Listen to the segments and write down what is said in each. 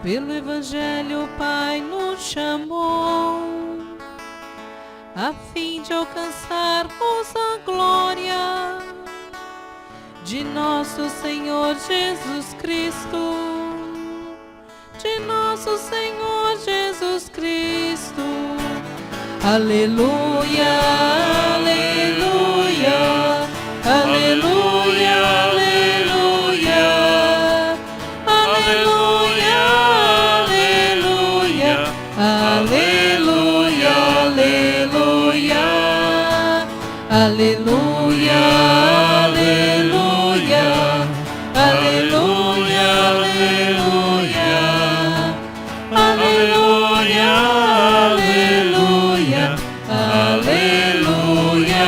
Pelo Evangelho o Pai nos chamou, a fim de alcançarmos a glória de nosso Senhor Jesus Cristo, de nosso Senhor Jesus Cristo. Aleluia, aleluia, aleluia, aleluia, aleluia, aleluia, aleluia, aleluia, aleluia, aleluia, aleluia, aleluia, aleluia, aleluia,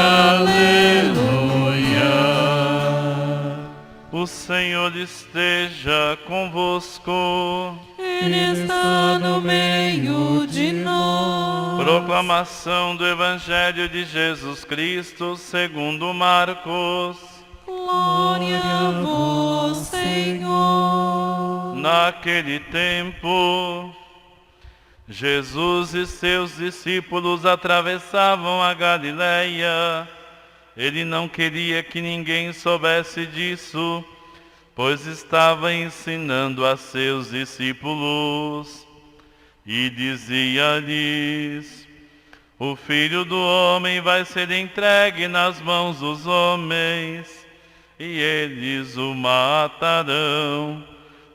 aleluia. O Senhor esteja convosco. Ele está no meio de nós. Proclamação do Evangelho de Jesus Cristo segundo Marcos. Glória a vós, Senhor. Naquele tempo, Jesus e seus discípulos atravessavam a Galileia. Ele não queria que ninguém soubesse disso, pois estava ensinando a seus discípulos. E dizia-lhes: o Filho do Homem vai ser entregue nas mãos dos homens, e eles o matarão.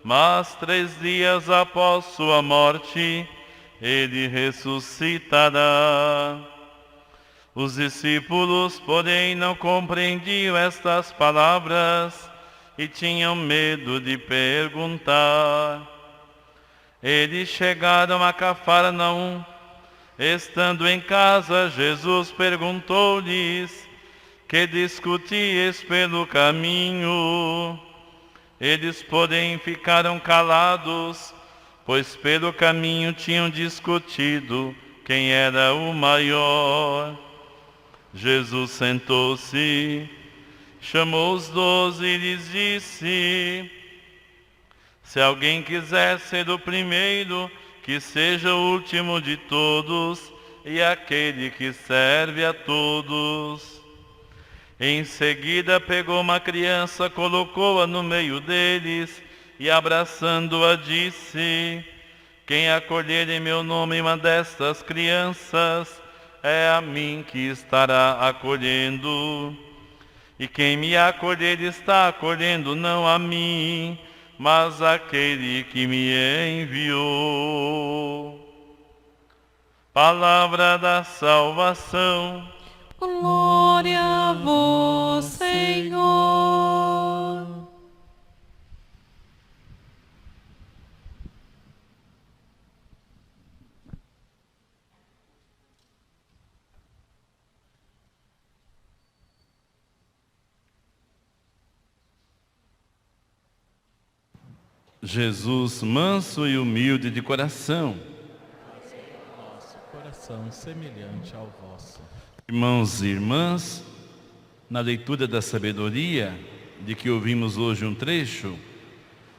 Mas 3 dias após sua morte, ele ressuscitará. Os discípulos, porém, não compreendiam estas palavras e tinham medo de perguntar. Eles chegaram a Cafarnaum. Estando em casa, Jesus perguntou-lhes: que discutíeis pelo caminho? Eles, porém, ficaram calados, pois pelo caminho tinham discutido quem era o maior. Jesus sentou-se, chamou os 12 e lhes disse: se alguém quiser ser o primeiro, que seja o último de todos e aquele que serve a todos. Em seguida pegou uma criança, colocou-a no meio deles e, abraçando-a, disse: quem acolher em meu nome uma destas crianças, é a mim que estará acolhendo. E quem me acolher está acolhendo não a mim, mas aquele que me enviou. Palavra da salvação. Glória a vós, Senhor. Jesus, manso e humilde de coração. Nosso coração semelhante ao vosso. Irmãos e irmãs, na leitura da sabedoria, de que ouvimos hoje um trecho,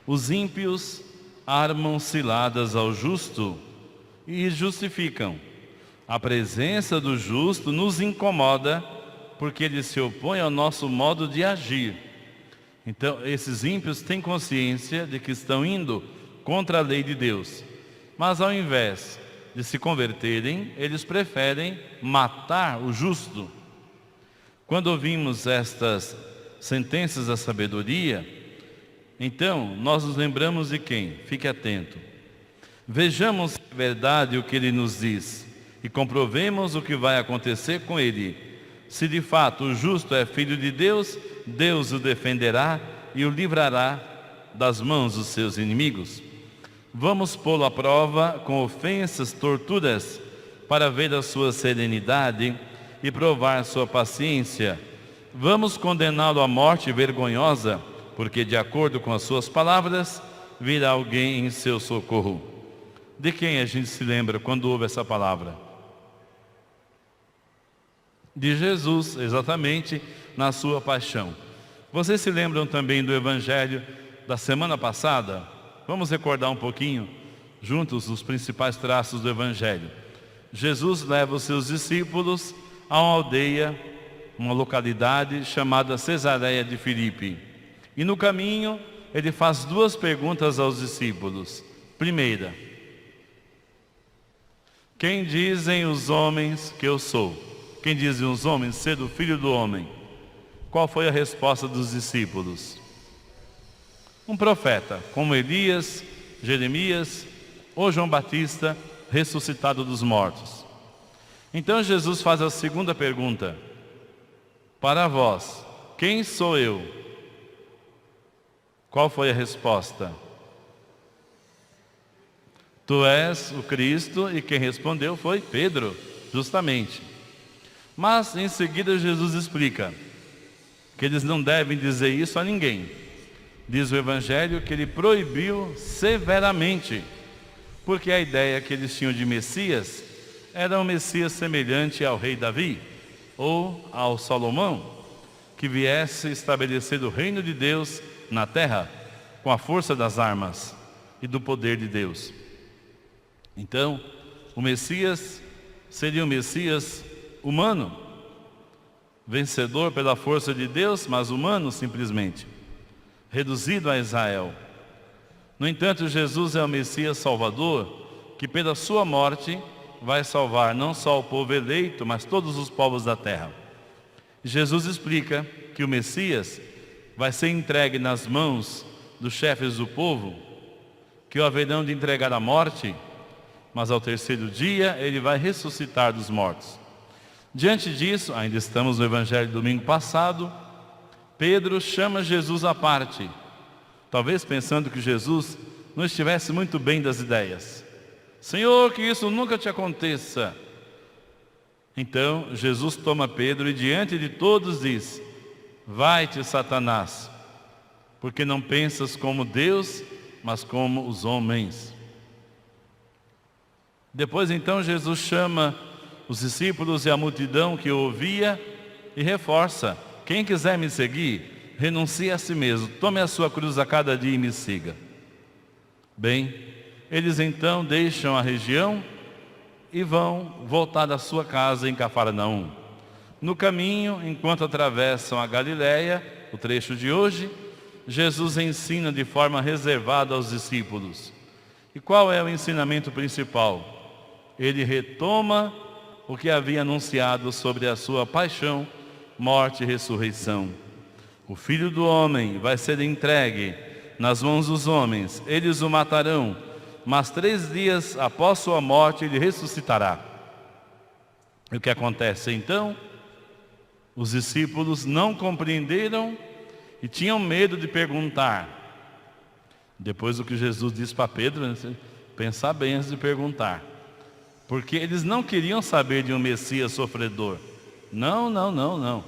os ímpios armam ciladas ao justo e justificam. A presença do justo nos incomoda porque ele se opõe ao nosso modo de agir. Então, esses ímpios têm consciência de que estão indo contra a lei de Deus. Mas ao invés de se converterem, eles preferem matar o justo. Quando ouvimos estas sentenças da sabedoria, então nós nos lembramos de quem? Fique atento. Vejamos se é verdade o que ele nos diz e comprovemos o que vai acontecer com ele. Se de fato o justo é filho de Deus, Deus o defenderá e o livrará das mãos dos seus inimigos. Vamos pô-lo à prova com ofensas, torturas, para ver a sua serenidade e provar sua paciência, vamos condená-lo à morte vergonhosa, porque de acordo com as suas palavras, virá alguém em seu socorro. De quem a gente se lembra quando ouve essa palavra? De Jesus, exatamente, na sua paixão. Vocês se lembram também do Evangelho da semana passada? Vamos recordar um pouquinho, juntos, os principais traços do Evangelho. Jesus leva os seus discípulos a uma aldeia, uma localidade chamada Cesareia de Filipe. E no caminho, ele faz duas perguntas aos discípulos. Primeira: quem dizem os homens que eu sou? Quem dizem os homens ser o Filho do Homem? Qual foi a resposta dos discípulos? Um profeta, como Elias, Jeremias ou João Batista, ressuscitado dos mortos. Então Jesus faz a segunda pergunta: para vós, quem sou eu? Qual foi a resposta? Tu és o Cristo, e quem respondeu foi Pedro, justamente. Mas em seguida Jesus explica que eles não devem dizer isso a ninguém. Diz o Evangelho que ele proibiu severamente, porque a ideia que eles tinham de Messias era um Messias semelhante ao rei Davi ou ao Salomão, que viesse estabelecer o reino de Deus na terra com a força das armas e do poder de Deus. Então, o Messias seria um Messias humano, vencedor pela força de Deus, mas humano simplesmente, reduzido a Israel. No entanto, Jesus é o Messias Salvador, que pela sua morte vai salvar não só o povo eleito, mas todos os povos da terra. Jesus explica que o Messias vai ser entregue nas mãos dos chefes do povo, que o haverão de entregar à morte, mas ao terceiro dia ele vai ressuscitar dos mortos. Diante disso, ainda estamos no Evangelho do domingo passado, Pedro chama Jesus à parte, talvez pensando que Jesus não estivesse muito bem das ideias. Senhor, que isso nunca te aconteça. Então Jesus toma Pedro e diante de todos diz: vai-te, Satanás, porque não pensas como Deus, mas como os homens. Depois então Jesus chama os discípulos e a multidão que o ouvia e reforça: quem quiser me seguir, renuncie a si mesmo, tome a sua cruz a cada dia e me siga. Bem, eles então deixam a região e vão voltar à sua casa em Cafarnaum. No caminho, enquanto atravessam a Galileia, o trecho de hoje, Jesus ensina de forma reservada aos discípulos. E qual é o ensinamento principal? Ele retoma o que havia anunciado sobre a sua paixão, morte e ressurreição. O Filho do Homem vai ser entregue nas mãos dos homens, eles o matarão, mas 3 dias após sua morte ele ressuscitará. E o que acontece então? Os discípulos não compreenderam e tinham medo de perguntar. Depois do que Jesus disse para Pedro, pensar bem antes de perguntar. Porque eles não queriam saber de um Messias sofredor. Não.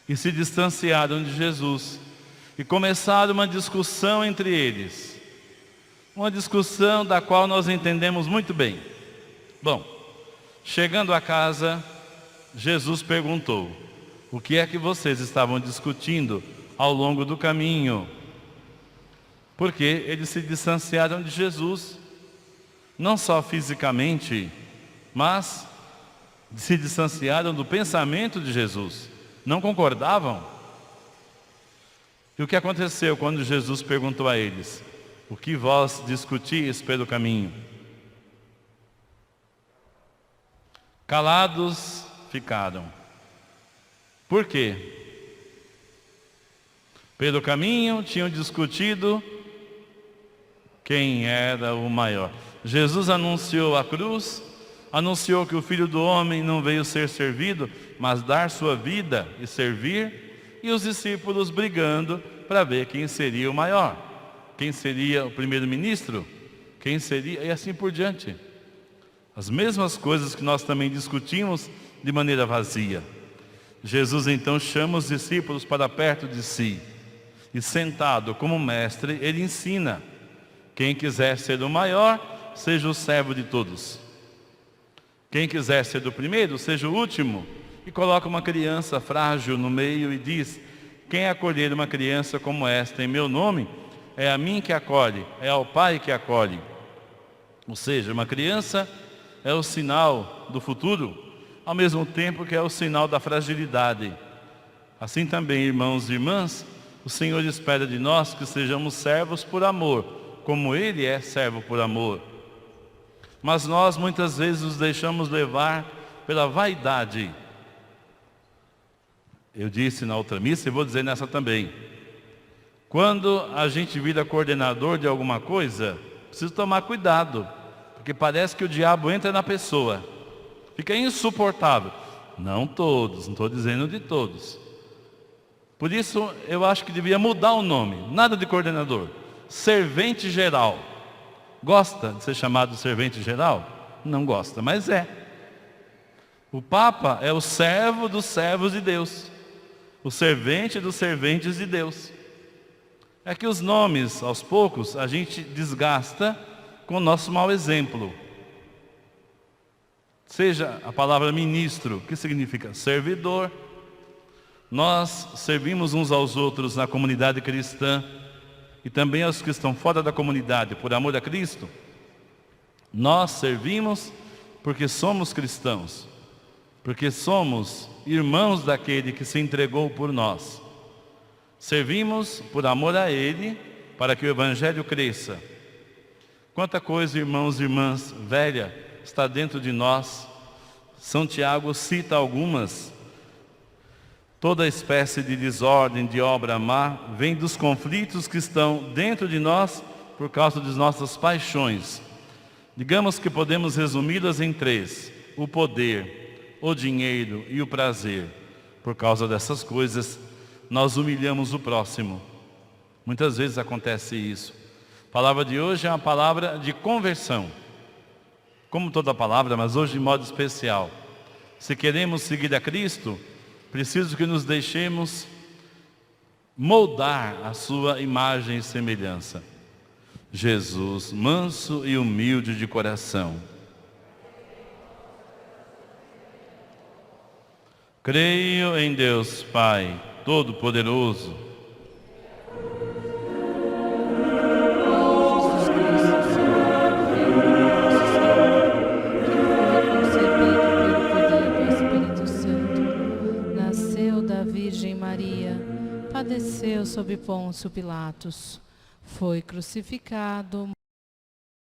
E se distanciaram de Jesus. E começaram uma discussão entre eles. Uma discussão da qual nós entendemos muito bem. Bom, chegando a casa, Jesus perguntou: o que é que vocês estavam discutindo ao longo do caminho? Porque eles se distanciaram de Jesus. Não só fisicamente, mas se distanciaram do pensamento de Jesus. Não concordavam. E o que aconteceu quando Jesus perguntou a eles: o que vós discutis pelo caminho? Calados ficaram. Por quê? Pelo caminho tinham discutido quem era o maior. Jesus anunciou a cruz, anunciou que o Filho do Homem não veio ser servido, mas dar sua vida e servir, e os discípulos brigando para ver quem seria o maior, quem seria o primeiro-ministro, quem seria, e assim por diante. As mesmas coisas que nós também discutimos de maneira vazia. Jesus então chama os discípulos para perto de si e, sentado como mestre, ele ensina: quem quiser ser o maior, seja o servo de todos. Quem quiser ser o primeiro, seja o último. E coloca uma criança frágil no meio e diz: quem acolher uma criança como esta em meu nome, é a mim que acolhe, é ao Pai que acolhe. Ou seja, uma criança é o sinal do futuro, ao mesmo tempo que é o sinal da fragilidade. Assim também, irmãos e irmãs, o Senhor espera de nós que sejamos servos por amor, como Ele é servo por amor. Mas nós muitas vezes nos deixamos levar pela vaidade. Eu disse na outra missa e vou dizer nessa também. Quando a gente vira coordenador de alguma coisa, precisa tomar cuidado, porque parece que o diabo entra na pessoa. Fica insuportável. Não todos, não estou dizendo de todos. Por isso eu acho que devia mudar o nome. Nada de coordenador. Servente geral. Gosta de ser chamado servente geral? Não gosta, mas é. O Papa é o servo dos servos de Deus. O servente dos serventes de Deus. É que os nomes, aos poucos, a gente desgasta com o nosso mau exemplo. Seja a palavra ministro, que significa servidor. Nós servimos uns aos outros na comunidade cristã e também aos que estão fora da comunidade, por amor a Cristo. Nós servimos porque somos cristãos, porque somos irmãos daquele que se entregou por nós. Servimos por amor a Ele, para que o Evangelho cresça. Quanta coisa, irmãos e irmãs, velha está dentro de nós. São Tiago cita algumas. Toda espécie de desordem, de obra má, vem dos conflitos que estão dentro de nós por causa das nossas paixões. Digamos que podemos resumi-las em 3. O poder, o dinheiro e o prazer. Por causa dessas coisas, nós humilhamos o próximo. Muitas vezes acontece isso. A palavra de hoje é uma palavra de conversão. Como toda palavra, mas hoje de modo especial. Se queremos seguir a Cristo, preciso que nos deixemos moldar a sua imagem e semelhança. Jesus, manso e humilde de coração. Creio em Deus Pai Todo-Poderoso, padeceu sob Pôncio Pilatos, foi crucificado,